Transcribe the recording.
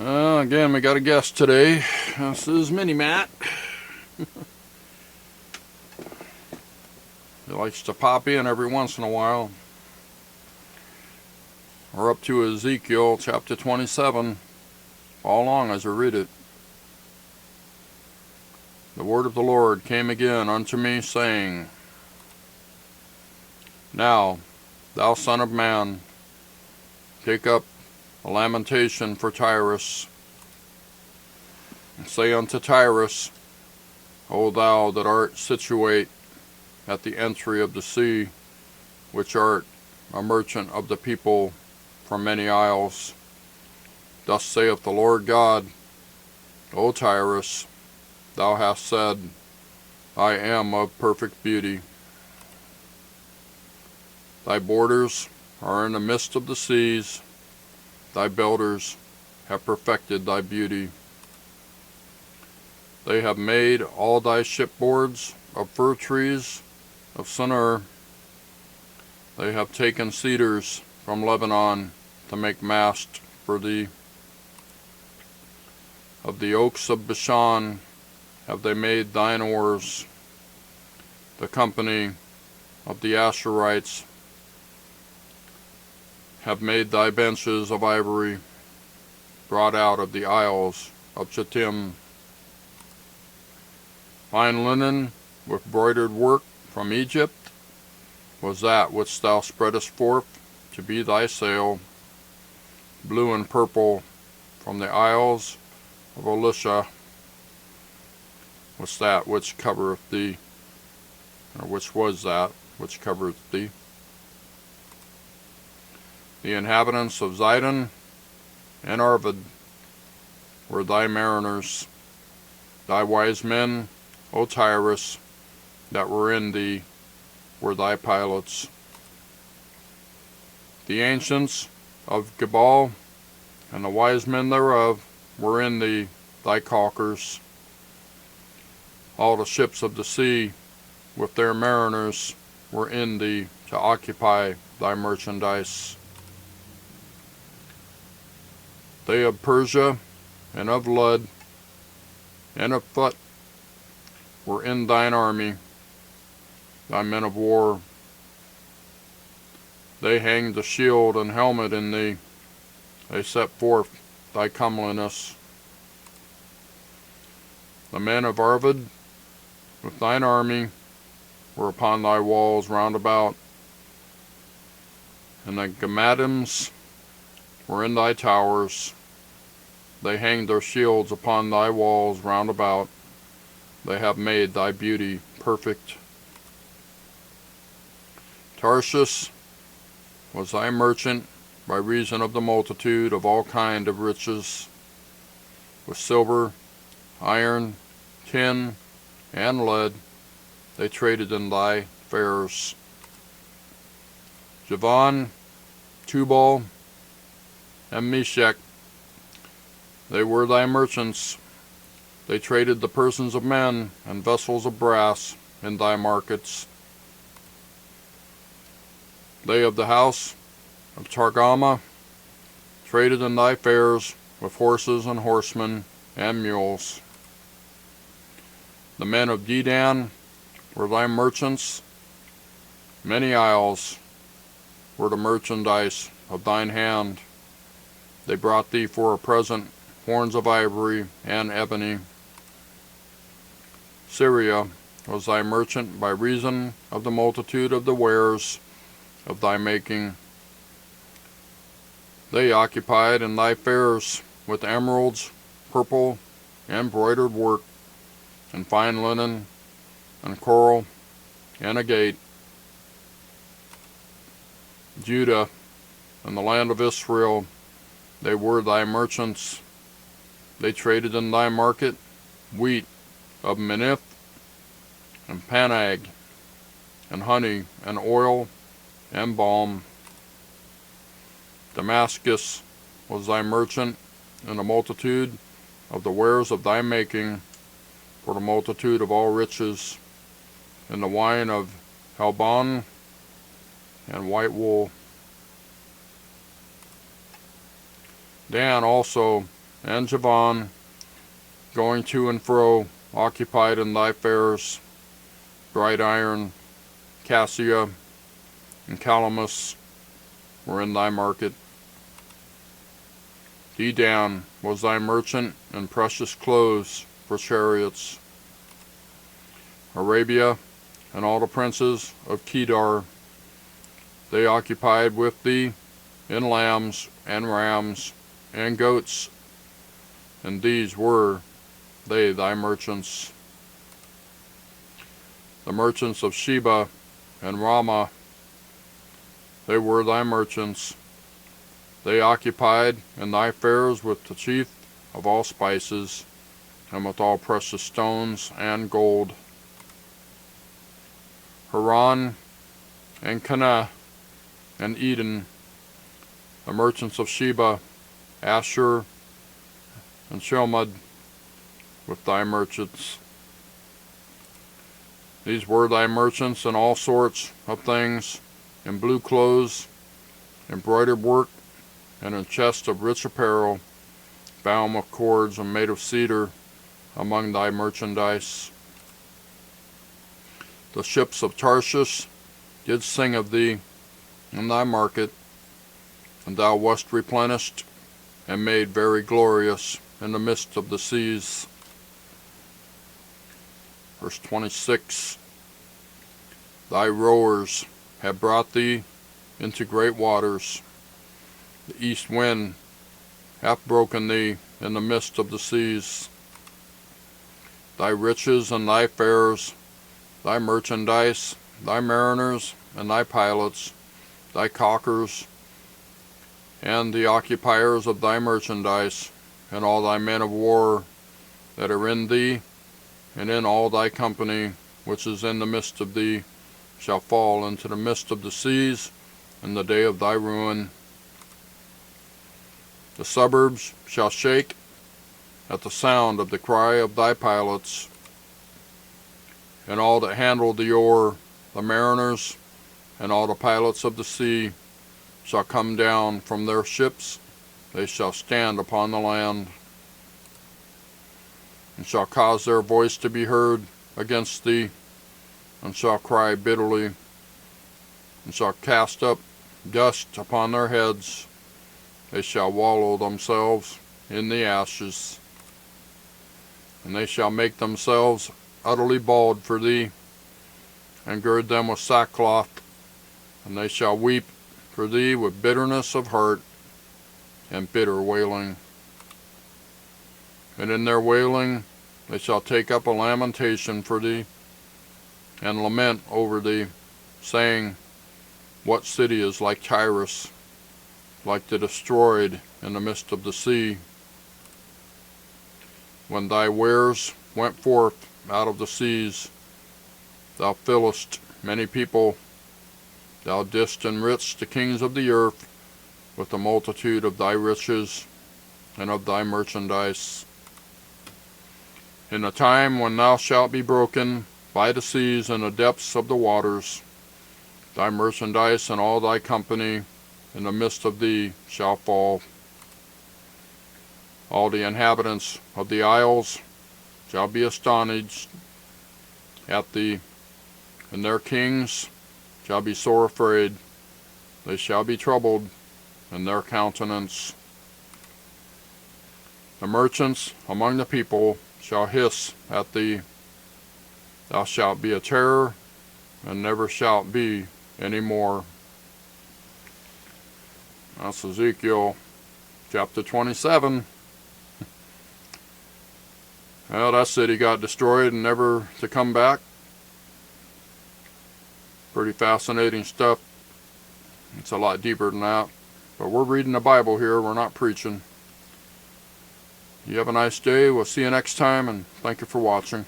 Again, we got a guest today. This is Mini Matt. He likes to pop in every once in a while. We're up to Ezekiel Chapter 27. Follow along as I read it. The word of the Lord came again unto me, saying, Now, thou son of man, take up a lamentation for Tyrus, and say unto Tyrus, O thou that art situate at the entry of the sea, which art a merchant of the people from many isles, thus saith the Lord God, O Tyrus, thou hast said, I am of perfect beauty. Thy borders are in the midst of the seas, thy builders have perfected thy beauty. They have made all thy shipboards of fir trees of Senir. They have taken cedars from Lebanon to make mast for thee. Of the oaks of Bashan have they made thine oars. The company of the Asherites have made thy benches of ivory, brought out of the isles of Chittim. Fine linen with broidered work from Egypt was that which thou spreadest forth to be thy sail. Blue and purple from the isles of Elisha was that which covereth thee, or which was that which covereth thee. The inhabitants of Zidon and Arvad were thy mariners, thy wise men, O Tyrus, that were in thee were thy pilots. The ancients of Gebal and the wise men thereof were in thee thy caulkers. All the ships of the sea with their mariners were in thee to occupy thy merchandise. They of Persia and of Lud and of Phut were in thine army, thy men of war. They hanged the shield and helmet in thee. They set forth thy comeliness. The men of Arvad with thine army were upon thy walls round about, and the Gammadims were in thy towers. They hanged their shields upon thy walls round about. They have made thy beauty perfect. Tarshish was thy merchant by reason of the multitude of all kind of riches, with silver, iron, tin, and lead. They traded in thy fairs. Javan, Tubal, and Meshach, they were thy merchants. They traded the persons of men and vessels of brass in thy markets. They of the house of Targama traded in thy fairs with horses and horsemen and mules. The men of Dedan were thy merchants. Many isles were the merchandise of thine hand. They brought thee for a present horns of ivory and ebony. Syria was thy merchant by reason of the multitude of the wares of thy making. They occupied in thy fairs with emeralds, purple, and broidered work, and fine linen, and coral, and agate. Judah and the land of Israel, they were thy merchants. They traded in thy market wheat of Menith, and Panag, and honey, and oil, and balm. Damascus was thy merchant in the multitude of the wares of thy making, for the multitude of all riches, in the wine of Helbon and white wool. Dan also and Javan, going to and fro, occupied in thy fairs. Bright iron, cassia, and calamus were in thy market. Dedan was thy merchant, and precious clothes for chariots. Arabia and all the princes of Kedar, they occupied with thee in lambs and rams and goats, and these were they thy merchants. The merchants of Sheba and Ramah, they were thy merchants. They occupied in thy fairs with the chief of all spices, and with all precious stones and gold. Haran and Canaan and Eden, the merchants of Sheba, Asher and Shelmad, with thy merchants. These were thy merchants in all sorts of things, in blue clothes, embroidered work, and in chests of rich apparel, bound with cords and made of cedar, among thy merchandise. The ships of Tarshish did sing of thee in thy market, and thou wast replenished and made very glorious in the midst of the seas. Verse 26, thy rowers have brought thee into great waters. The east wind hath broken thee in the midst of the seas. Thy riches and thy fairs, thy merchandise, thy mariners and thy pilots, thy caulkers, and the occupiers of thy merchandise, and all thy men of war that are in thee, and in all thy company which is in the midst of thee, shall fall into the midst of the seas in the day of thy ruin. The suburbs shall shake at the sound of the cry of thy pilots, and all that handle the oar, the mariners, and all the pilots of the sea, shall come down from their ships. They shall stand upon the land, and shall cause their voice to be heard against thee, and shall cry bitterly, and shall cast up dust upon their heads. They shall wallow themselves in the ashes, and they shall make themselves utterly bald for thee, and gird them with sackcloth, and they shall weep for thee with bitterness of heart and bitter wailing. And in their wailing they shall take up a lamentation for thee, and lament over thee, saying, what city is like Tyrus, like the destroyed in the midst of the sea? When thy wares went forth out of the seas, thou fillest many people. Thou didst enrich the kings of the earth with the multitude of thy riches and of thy merchandise. In the time when thou shalt be broken by the seas and the depths of the waters, thy merchandise and all thy company in the midst of thee shall fall. All the inhabitants of the isles shall be astonished at thee, and their kings shall be sore afraid. They shall be troubled in their countenance. The merchants among the people shall hiss at thee. Thou shalt be a terror, and never shalt be any more. That's Ezekiel chapter 27. Well, that city got destroyed and never to come back. Pretty fascinating stuff. It's a lot deeper than that. But we're reading the Bible here. We're not preaching. You have a nice day. We'll see you next time, and thank you for watching.